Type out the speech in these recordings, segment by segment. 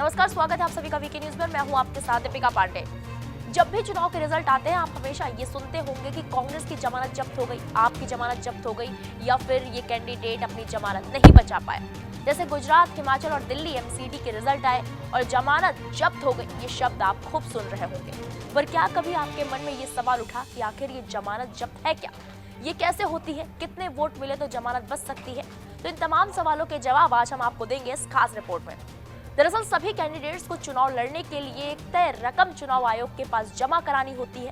नमस्कार, स्वागत है आप सभी का वीके न्यूज में। मैं हूं आपके साथ दीपिका पांडे। जब भी चुनाव के रिजल्ट आते हैं, आप हमेशा ये सुनते होंगे कि कांग्रेस की जमानत जब्त हो गई, आपकी जमानत जब्त हो गई, या फिर ये कैंडिडेट अपनी जमानत नहीं बचा पाया। जैसे गुजरात, हिमाचल और दिल्ली एमसीडी के रिजल्ट आए और जमानत जब्त हो गई, ये शब्द आप खूब सुन रहे होंगे। पर क्या कभी आपके मन में ये सवाल उठा कि आखिर ये जमानत जब्त है क्या? ये कैसे होती है? कितने वोट मिले तो जमानत बच सकती है? तो इन तमाम सवालों के जवाब आज हम आपको देंगे इस खास रिपोर्ट में। दरअसल सभी कैंडिडेट्स को चुनाव लड़ने के लिए एक तय रकम चुनाव आयोग के पास जमा करानी होती है,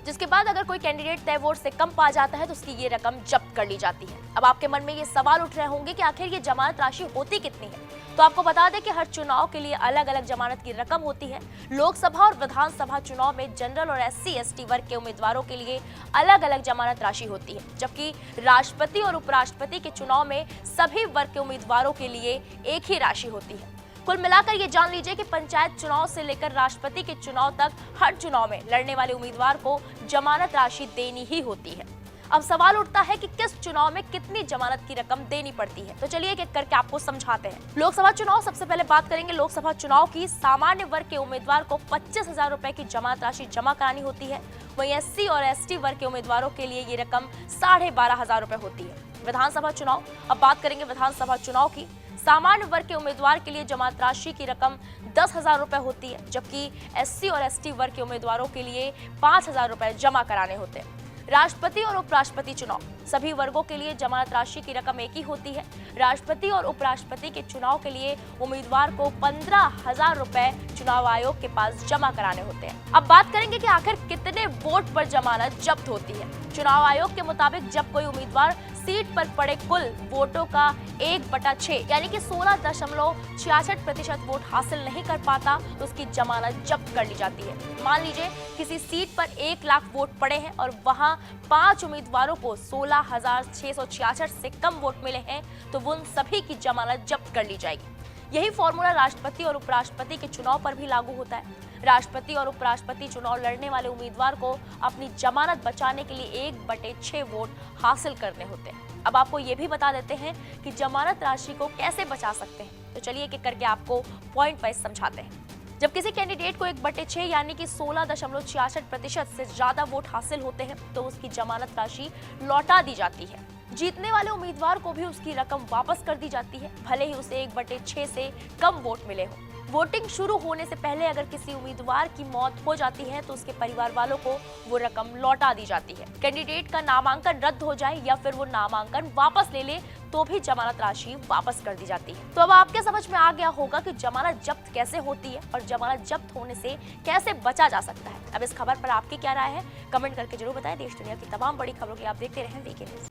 जिसके बाद अगर कोई कैंडिडेट तय वोट से कम पा जाता है तो उसकी ये रकम जब्त कर ली जाती है। अब आपके मन में ये सवाल उठ रहे होंगे कि आखिर ये जमानत राशि होती कितनी है। तो आपको बता दें कि हर चुनाव के लिए अलग अलग जमानत की रकम होती है। लोकसभा और विधानसभा चुनाव में जनरल और SC/ST वर्ग के उम्मीदवारों के लिए अलग अलग जमानत राशि होती है, जबकि राष्ट्रपति और उपराष्ट्रपति के चुनाव में सभी वर्ग के उम्मीदवारों के लिए एक ही राशि होती है। कुल मिलाकर ये जान लीजिए कि पंचायत चुनाव से लेकर राष्ट्रपति के चुनाव तक हर चुनाव में लड़ने वाले उम्मीदवार को जमानत राशि देनी ही होती है। अब सवाल उठता है कि किस चुनाव में कितनी जमानत की रकम देनी पड़ती है। तो चलिए एक एक करके आपको समझाते हैं। लोकसभा चुनाव, सबसे पहले बात करेंगे लोकसभा चुनाव की। सामान्य वर्ग के उम्मीदवार को 25,000 रुपए की जमानत राशि जमा करानी होती है। वहीं SC और ST वर्ग के उम्मीदवारों के लिए ये रकम 12,500 रुपए होती है। विधानसभा चुनाव, अब बात करेंगे विधानसभा चुनाव की। सामान्य वर्ग के उम्मीदवार के लिए जमानत राशि की रकम 10,000 रुपए होती है, जबकि SC और ST वर्ग के उम्मीदवारों के लिए 5,000 रुपए जमा कराने होते हैं। राष्ट्रपति और उपराष्ट्रपति चुनाव, सभी वर्गों के लिए जमानत राशि की रकम एक ही होती है। राष्ट्रपति और उपराष्ट्रपति के चुनाव के लिए उम्मीदवार को 15,000 रुपए चुनाव आयोग के पास जमा कराने होते हैं। अब बात करेंगे कि आखिर कितने वोट पर जमानत जब्त होती है। चुनाव आयोग के मुताबिक जब कोई उम्मीदवार सीट पर पड़े कुल वोटों का 1/6 यानी कि 16.66% वोट हासिल नहीं कर पाता तो उसकी जमानत जब्त कर ली जाती है। मान लीजिए किसी सीट पर 1 लाख वोट पड़े हैं और वहां 5 उम्मीदवारों को 16,666 से कम वोट मिले हैं तो उन सभी की जमानत जब्त कर ली जाएगी। यही फॉर्मूला राष्ट्रपति और उपराष्ट्रपति के चुनाव पर भी लागू होता है। राष्ट्रपति और उपराष्ट्रपति चुनाव लड़ने वाले उम्मीदवार को अपनी जमानत बचाने के लिए 1/6 वोट हासिल करने होते हैं। अब आपको ये भी बता देते हैं कि जमानत राशि को कैसे बचा सकते हैं। तो चलिए एक एक करके आपको पॉइंट वाइज समझाते हैं। जब किसी कैंडिडेट को 1/6 यानी कि 16.66% से ज्यादा वोट हासिल होते हैं तो उसकी जमानत राशि लौटा दी जाती है। जीतने वाले उम्मीदवार को भी उसकी रकम वापस कर दी जाती है, भले ही उसे 1/6 से कम वोट मिले हों। वोटिंग शुरू होने से पहले अगर किसी उम्मीदवार की मौत हो जाती है तो उसके परिवार वालों को वो रकम लौटा दी जाती है। कैंडिडेट का नामांकन रद्द हो जाए या फिर वो नामांकन वापस ले ले तो भी जमानत राशि वापस कर दी जाती है। तो अब आपके समझ में आ गया होगा कि जमानत जब्त कैसे होती है और जमानत जब्त होने से कैसे बचा जा सकता है। अब इस खबर पर आपकी क्या राय है, कमेंट करके जरूर बताएं। देश दुनिया की तमाम बड़ी खबरों के लिए आप देखते रहें वीके न्यूज।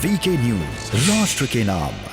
वीके न्यूज, राष्ट्र के नाम।